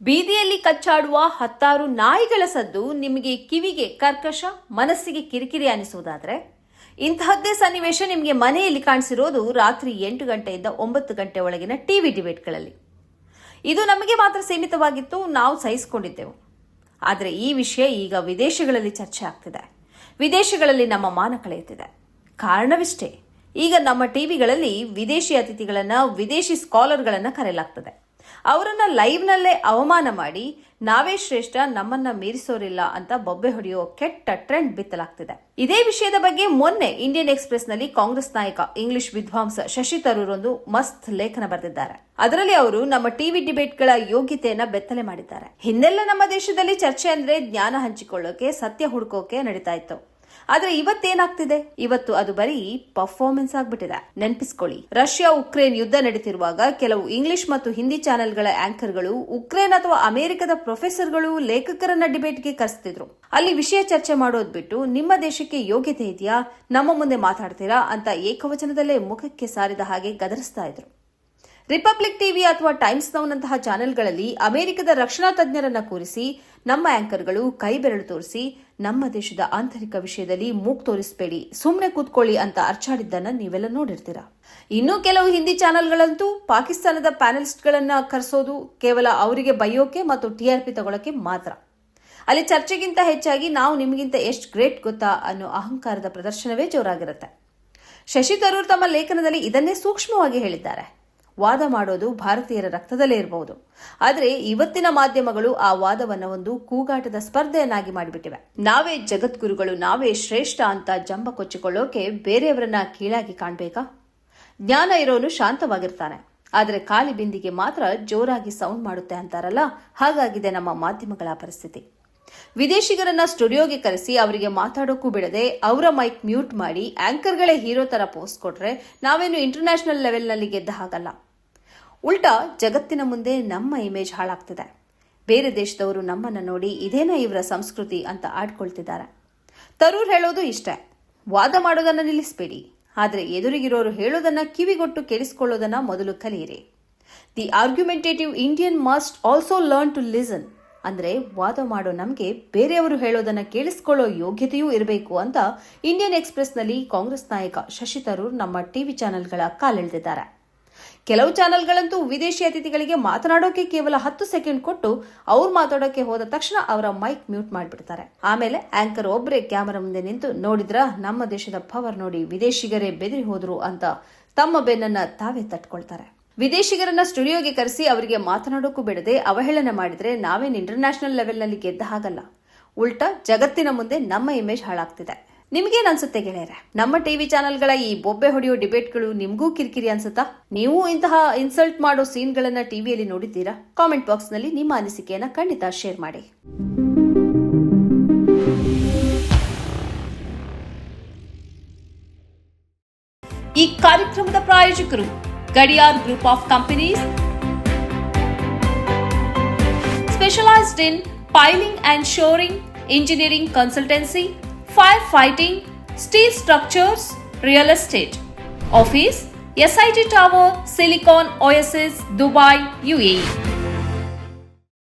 ಬೀದಿಯಲ್ಲಿ ಕಚ್ಚಾಡುವ 10 ನಾಯಿಗಳ ಸದ್ದು ನಿಮಗೆ ಕಿವಿಗೆ ಕರ್ಕಶ, ಮನಸ್ಸಿಗೆ ಕಿರಿಕಿರಿ ಅನಿಸುವುದಾದ್ರೆ ಇಂತಹದ್ದೇ ಸನ್ನಿವೇಶ ನಿಮಗೆ ಮನೆಯಲ್ಲಿ ಕಾಣಿಸಿರೋದು ರಾತ್ರಿ 8 ಗಂಟೆಯಿಂದ 9 ಗಂಟೆ ಒಳಗಿನ ಟಿವಿ ಡಿಬೇಟ್ಗಳಲ್ಲಿ. ಇದು ನಮಗೆ ಮಾತ್ರ ಸೀಮಿತವಾಗಿತ್ತು, ನಾವು ಸಹಿಸಿಕೊಂಡಿದ್ದೆವು. ಆದರೆ ಈ ವಿಷಯ ಈಗ ವಿದೇಶಗಳಲ್ಲಿ ಚರ್ಚೆ ಆಗ್ತಿದೆ. ವಿದೇಶಗಳಲ್ಲಿ ನಮ್ಮ ಮಾನ ಕಳೆಯುತ್ತಿದೆ. ಕಾರಣವಿಷ್ಟೇ, ಈಗ ನಮ್ಮ ಟಿವಿಗಳಲ್ಲಿ ವಿದೇಶಿ ಅತಿಥಿಗಳನ್ನ, ವಿದೇಶಿ ಸ್ಕಾಲರ್ಗಳನ್ನ ಕರೆಯಲಾಗ್ತದೆ. ಅವರನ್ನ ಲೈವ್ನಲ್ಲೇ ಅವಮಾನ ಮಾಡಿ ನಾವೇ ಶ್ರೇಷ್ಠ, ನಮ್ಮನ್ನ ಮೀರಿಸೋರಿಲ್ಲ ಅಂತ ಬೊಬ್ಬೆ ಹೊಡೆಯೋ ಕೆಟ್ಟ ಟ್ರೆಂಡ್ ಬಿತ್ತಲಾಗ್ತಿದೆ. ಇದೇ ವಿಷಯದ ಬಗ್ಗೆ ಮೊನ್ನೆ ಇಂಡಿಯನ್ ಎಕ್ಸ್‌ಪ್ರೆಸ್ ನಲ್ಲಿ ಕಾಂಗ್ರೆಸ್ ನಾಯಕ, ಇಂಗ್ಲಿಷ್ ವಿದ್ವಾಂಸ ಶಶಿ ತರೂರ್ ಒಂದು ಮಸ್ತ್ ಲೇಖನ ಬರೆದಿದ್ದಾರೆ. ಅದರಲ್ಲಿ ಅವರು ನಮ್ಮ ಟಿವಿ ಡಿಬೇಟ್ಗಳ ಯೋಗ್ಯತೆಯನ್ನ ಬೆತ್ತಲೆ ಮಾಡಿದ್ದಾರೆ. ಹಿಂದೆಲ್ಲ ನಮ್ಮ ದೇಶದಲ್ಲಿ ಚರ್ಚೆ ಅಂದ್ರೆ ಜ್ಞಾನ ಹಂಚಿಕೊಳ್ಳೋಕೆ, ಸತ್ಯ ಹುಡುಕೋಕೆ ನಡೀತಾ ಇತ್ತು. ಆದ್ರೆ ಇವತ್ತೇನಾಗ್ತಿದೆ? ಇವತ್ತು ಅದು ಬರೀ ಪರ್ಫಾರ್ಮೆನ್ಸ್ ಆಗ್ಬಿಟ್ಟಿದೆ. ನೆನಪಿಸ್ಕೊಳ್ಳಿ, ರಷ್ಯಾ ಉಕ್ರೇನ್ ಯುದ್ಧ ನಡೀತಿರುವಾಗ ಕೆಲವು ಇಂಗ್ಲಿಷ್ ಮತ್ತು ಹಿಂದಿ ಚಾನೆಲ್ಗಳ ಆಂಕರ್ಗಳು ಉಕ್ರೇನ್ ಅಥವಾ ಅಮೆರಿಕದ ಪ್ರೊಫೆಸರ್ಗಳು, ಲೇಖಕರನ್ನ ಡಿಬೇಟ್ಗೆ ಕರೆಸ್ತಿದ್ರು. ಅಲ್ಲಿ ವಿಷಯ ಚರ್ಚೆ ಮಾಡೋದ್ ಬಿಟ್ಟು ನಿಮ್ಮ ದೇಶಕ್ಕೆ ಯೋಗ್ಯತೆ ಇದೆಯಾ, ನಮ್ಮ ಮುಂದೆ ಮಾತಾಡ್ತೀರಾ ಅಂತ ಏಕವಚನದಲ್ಲೇ ಮುಖಕ್ಕೆ ಸಾರಿದ ಹಾಗೆ ಗದರಿಸ್ತಾ ಇದ್ರು. ರಿಪಬ್ಲಿಕ್ ಟಿವಿ ಅಥವಾ ಟೈಮ್ಸ್ ನೌನಂತಹ ಚಾನೆಲ್ಗಳಲ್ಲಿ ಅಮೆರಿಕದ ರಕ್ಷಣಾ ತಜ್ಞರನ್ನ ಕೂರಿಸಿ ನಮ್ಮ ಆಂಕರ್ಗಳು ಕೈ ಬೆರಳು ತೋರಿಸಿ ನಮ್ಮ ದೇಶದ ಆಂತರಿಕ ವಿಷಯದಲ್ಲಿ ಮೂಗ್ ತೋರಿಸಬೇಡಿ, ಸುಮ್ಮನೆ ಕೂತ್ಕೊಳ್ಳಿ ಅಂತ ಅರ್ಚಾಡಿದ್ದನ್ನ ನೀವೆಲ್ಲ ನೋಡಿರ್ತೀರಾ. ಇನ್ನು ಕೆಲವು ಹಿಂದಿ ಚಾನೆಲ್ಗಳಂತೂ ಪಾಕಿಸ್ತಾನದ ಪ್ಯಾನಲಿಸ್ಟ್ಗಳನ್ನ ಕರೆಸೋದು ಕೇವಲ ಅವರಿಗೆ ಬೈಯೋಕೆ ಮತ್ತು ಟಿಆರ್ಪಿ ತಗೊಳ್ಳೋಕೆ ಮಾತ್ರ. ಅಲ್ಲಿ ಚರ್ಚೆಗಿಂತ ಹೆಚ್ಚಾಗಿ ನಾವು ನಿಮಗಿಂತ ಎಷ್ಟು ಗ್ರೇಟ್ ಗೊತ್ತಾ ಅನ್ನೋ ಅಹಂಕಾರದ ಪ್ರದರ್ಶನವೇ ಜೋರಾಗಿರುತ್ತೆ. ಶಶಿ ತರೂರ್ ತಮ್ಮ ಲೇಖನದಲ್ಲಿ ಇದನ್ನೇ ಸೂಕ್ಷ್ಮವಾಗಿ ಹೇಳಿದ್ದಾರೆ. ವಾದ ಮಾಡೋದು ಭಾರತೀಯರ ರಕ್ತದಲ್ಲೇ ಇರಬಹುದು, ಆದರೆ ಇವತ್ತಿನ ಮಾಧ್ಯಮಗಳು ಆ ವಾದವನ್ನ ಒಂದು ಕೂಗಾಟದ ಸ್ಪರ್ಧೆಯನ್ನಾಗಿ ಮಾಡಿಬಿಟ್ಟಿವೆ. ನಾವೇ ಜಗದ್ಗುರುಗಳು, ನಾವೇ ಶ್ರೇಷ್ಠ ಅಂತ ಜಂಬ ಕೊಚ್ಚಿಕೊಳ್ಳೋಕೆ ಬೇರೆಯವರನ್ನ ಕೀಳಾಗಿ ಕಾಣಬೇಕಾ? ಜ್ಞಾನ ಇರೋನು ಶಾಂತವಾಗಿರ್ತಾನೆ, ಆದರೆ ಖಾಲಿ ಬಿಂದಿಗೆ ಮಾತ್ರ ಜೋರಾಗಿ ಸೌಂಡ್ ಮಾಡುತ್ತೆ ಅಂತಾರಲ್ಲ, ಹಾಗಾಗಿದೆ ನಮ್ಮ ಮಾಧ್ಯಮಗಳ ಪರಿಸ್ಥಿತಿ. ವಿದೇಶಿಗರನ್ನ ಸ್ಟುಡಿಯೋಗೆ ಕರೆಸಿ ಅವರಿಗೆ ಮಾತಾಡೋಕ್ಕೂ ಬಿಡದೆ ಅವರ ಮೈಕ್ ಮ್ಯೂಟ್ ಮಾಡಿ ಆಂಕರ್ಗಳೇ ಹೀರೋ ತರ ಪೋಸ್ಟ್ ಕೊಟ್ರೆ ನಾವೇನು ಇಂಟರ್ನ್ಯಾಷನಲ್ ಲೆವೆಲ್ನಲ್ಲಿ ಗೆದ್ದ ಹಾಗಲ್ಲ. ಉಲ್ಟಾ ಜಗತ್ತಿನ ಮುಂದೆ ನಮ್ಮ ಇಮೇಜ್ ಹಾಳಾಗ್ತಿದೆ. ಬೇರೆ ದೇಶದವರು ನಮ್ಮನ್ನ ನೋಡಿ ಇದೇನ ಇವರ ಸಂಸ್ಕೃತಿ ಅಂತ ಆಡ್ಕೊಳ್ತಿದ್ದಾರೆ. ತರೂರ್ ಹೇಳೋದು ಇಷ್ಟೇ, ವಾದ ಮಾಡೋದನ್ನ ನಿಲ್ಲಿಸಬೇಡಿ, ಆದರೆ ಎದುರಿಗಿರೋರು ಹೇಳೋದನ್ನ ಕಿವಿಗೊಟ್ಟು ಕೇಳಿಸಿಕೊಳ್ಳೋದನ್ನ ಮೊದಲು ಕಲಿಯಿರಿ. The argumentative Indian must also learn to listen. ಅಂದ್ರೆ ವಾದ ಮಾಡೋ ನಮಗೆ ಬೇರೆಯವರು ಹೇಳೋದನ್ನ ಕೇಳಿಸಿಕೊಳ್ಳೋ ಯೋಗ್ಯತೆಯೂ ಇರಬೇಕು ಅಂತ ಇಂಡಿಯನ್ ಎಕ್ಸ್‌ಪ್ರೆಸ್ನಲ್ಲಿ ಕಾಂಗ್ರೆಸ್ ನಾಯಕ ಶಶಿ ತರೂರ್ ನಮ್ಮ ಟಿವಿ ಚಾನೆಲ್ಗಳ ಕಾಲೆಳೆದಿದ್ದಾರೆ. ಕೆಲವು ಚಾನೆಲ್ಗಳಂತೂ ವಿದೇಶಿ ಅತಿಥಿಗಳಿಗೆ ಮಾತನಾಡೋಕೆ ಕೇವಲ 10 ಸೆಕೆಂಡ್ ಕೊಟ್ಟು ಅವ್ರು ಮಾತಾಡೋಕೆ ಹೋದ ತಕ್ಷಣ ಅವರ ಮೈಕ್ ಮ್ಯೂಟ್ ಮಾಡಿಬಿಡ್ತಾರೆ. ಆಮೇಲೆ ಆಂಕರ್ ಒಬ್ಬರೇ ಕ್ಯಾಮರಾ ಮುಂದೆ ನಿಂತು, ನೋಡಿದ್ರ ನಮ್ಮ ದೇಶದ ಪವರ್ ನೋಡಿ ವಿದೇಶಿಗರೇ ಬೆದರಿ ಹೋದ್ರು ಅಂತ ತಮ್ಮ ಬೆನ್ನನ್ನ ತಾವೇ ತಟ್ಕೊಳ್ತಾರೆ. ವಿದೇಶಿಗರನ್ನ ಸ್ಟುಡಿಯೋಗೆ ಕರೆಸಿ ಅವರಿಗೆ ಮಾತನಾಡೋಕ್ಕೂ ಬಿಡದೆ ಅವಹೇಳನ ಮಾಡಿದ್ರೆ ನಾವೇನು ಇಂಟರ್ನ್ಯಾಷನಲ್ ಲೆವೆಲ್ನಲ್ಲಿ ಗೆದ್ದ ಹಾಗಲ್ಲ. ಉಲ್ಟಾ ಜಗತ್ತಿನ ಮುಂದೆ ನಮ್ಮ ಇಮೇಜ್ ಹಾಳಾಗ್ತಿದೆ. ನಿಮ್ಗೇನ್ ಅನ್ಸುತ್ತೆ ಗೆಳೆಯರೆ? ನಮ್ಮ ಟಿವಿ ಚಾನೆಲ್ಗಳ ಈ ಬೊಬ್ಬೆ ಹೊಡೆಯೋ ಡಿಬೇಟ್ಗಳು ನಿಮ್ಗೂ ಕಿರಿಕಿರಿ ಅನ್ಸುತ್ತಾ? ನೀವು ಇಂತಹ ಇನ್ಸಲ್ಟ್ ಮಾಡೋ ಸೀನ್ಗಳನ್ನ ಟಿವಿಯಲ್ಲಿ ನೋಡಿದ್ದೀರಾ? ಕಾಮೆಂಟ್ ಬಾಕ್ಸ್ ನಲ್ಲಿ ನಿಮ್ಮ ಅನಿಸಿಕೆಯನ್ನ ಖಂಡಿತ ಶೇರ್ ಮಾಡಿ. ಈ ಕಾರ್ಯಕ್ರಮದ ಪ್ರಾಯೋಜಕರು Gadiyar group of companies, specialized in piling and shoring, engineering consultancy, firefighting, steel structures, real estate. Office, SIT Tower, Silicon Oasis, Dubai, UAE.